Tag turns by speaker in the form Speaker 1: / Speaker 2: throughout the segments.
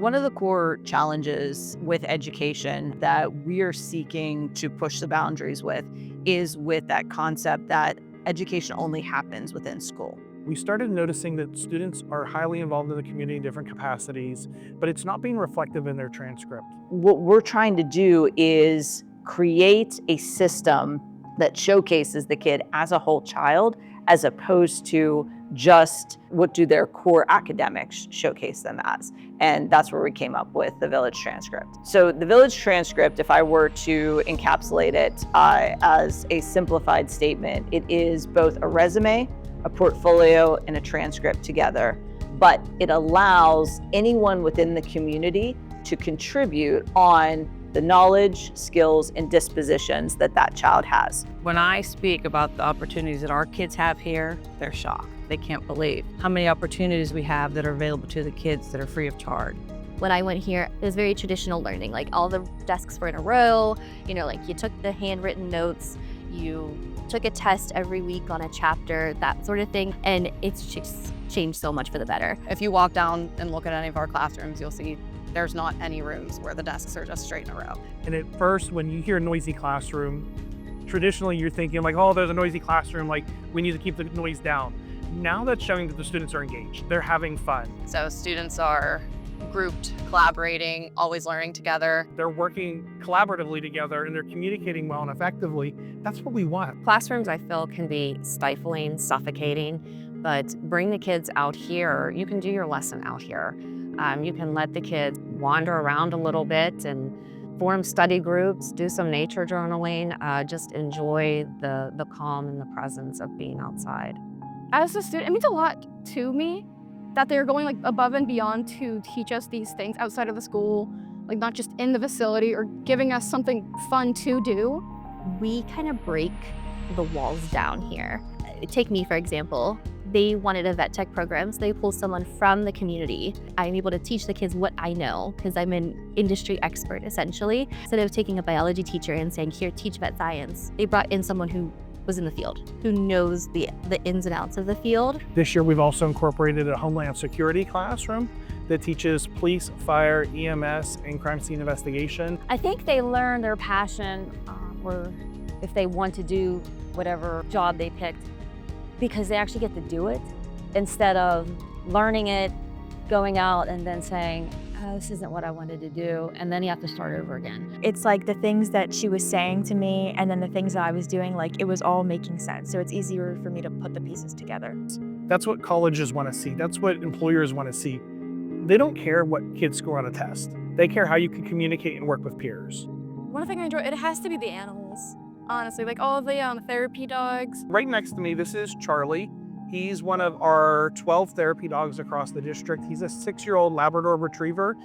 Speaker 1: One of the core challenges with education that we are seeking to push the boundaries with is with that concept that education only happens within school.
Speaker 2: We started noticing that students are highly involved in the community in different capacities, but it's not being reflective in their transcript.
Speaker 1: What we're trying to do is create a system that showcases the kid as a whole child, as opposed to just what do their core academics showcase them as. And that's where we came up with the Village Transcript. So the Village Transcript, if I were to encapsulate it as a simplified statement, it is both a resume, a portfolio, and a transcript together, but it allows anyone within the community to contribute on the knowledge, skills, and dispositions that that child has.
Speaker 3: When I speak about the opportunities that our kids have here, they're shocked. They can't believe how many opportunities we have that are available to the kids that are free of charge.
Speaker 4: When I went here, it was very traditional learning. Like all the desks were in a row, like you took the handwritten notes, you took a test every week on a chapter, that sort of thing. And it's just changed so much for the better.
Speaker 5: If you walk down and look at any of our classrooms, you'll see there's not any rooms where the desks are just straight in a row.
Speaker 2: And at first, when you hear noisy classroom, traditionally you're thinking like, oh, there's a noisy classroom, like we need to keep the noise down. Now that's showing that the students are engaged. They're having fun.
Speaker 5: So students are grouped, collaborating, always learning together.
Speaker 2: They're working collaboratively together and they're communicating well and effectively. That's what we want.
Speaker 6: Classrooms, I feel, can be stifling, suffocating, but bring the kids out here. You can do your lesson out here. You can let the kids wander around a little bit and form study groups, do some nature journaling, just enjoy the calm and the presence of being outside.
Speaker 7: As a student, it means a lot to me that they're going above and beyond to teach us these things outside of the school, not just in the facility or giving us something fun to do.
Speaker 4: We kind of break the walls down here. Take me, for example. They wanted a vet tech program, so they pulled someone from the community. I'm able to teach the kids what I know because I'm an industry expert, essentially. Instead of taking a biology teacher and saying, here, teach vet science, they brought in someone who was in the field, who knows the ins and outs of the field.
Speaker 2: This year, we've also incorporated a Homeland Security classroom that teaches police, fire, EMS, and crime scene investigation.
Speaker 8: I think they learn their passion, or if they want to do whatever job they picked, because they actually get to do it instead of learning it, going out and then saying, oh, this isn't what I wanted to do, and then you have to start over again.
Speaker 9: It's like the things that she was saying to me and then the things that I was doing, it was all making sense. So it's easier for me to put the pieces together.
Speaker 2: That's what colleges want to see. That's what employers want to see. They don't care what kids score on a test. They care how you can communicate and work with peers.
Speaker 7: One thing I enjoy, it has to be the animals. Honestly, all the therapy dogs.
Speaker 2: Right next to me, this is Charlie. He's one of our 12 therapy dogs across the district. He's a 6-year-old Labrador Retriever.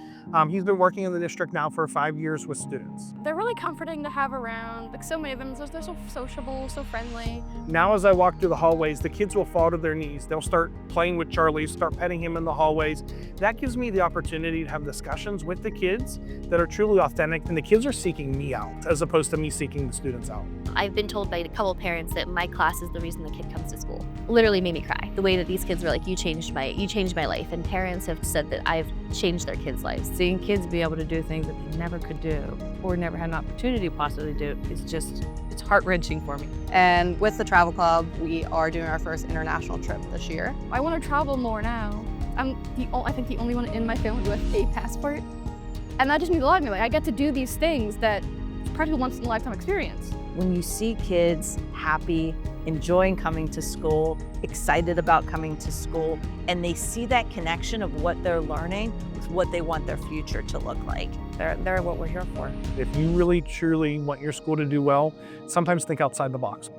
Speaker 2: He's been working in the district now for 5 years with students.
Speaker 7: They're really comforting to have around. So many of them, they're so sociable, so friendly.
Speaker 2: Now as I walk through the hallways, the kids will fall to their knees. They'll start playing with Charlie, start petting him in the hallways. That gives me the opportunity to have discussions with the kids that are truly authentic, and the kids are seeking me out as opposed to me seeking the students out.
Speaker 4: I've been told by a couple parents that my class is the reason the kid comes to school. Literally made me cry. The way that these kids were like, you changed my life. And parents have said that I've changed their kids' lives.
Speaker 3: Seeing kids be able to do things that they never could do or never had an opportunity to possibly do it's heart-wrenching for me.
Speaker 5: And with the travel club, we are doing our first international trip this year.
Speaker 7: I want to travel more now. I'm I think the only one in my family with a passport. And that just means a lot to me. I get to do these things that it's practically once in a lifetime experience.
Speaker 1: When you see kids happy, enjoying coming to school, excited about coming to school, and they see that connection of what they're learning with what they want their future to look like.
Speaker 3: They're what we're here for.
Speaker 2: If you really truly want your school to do well, sometimes think outside the box.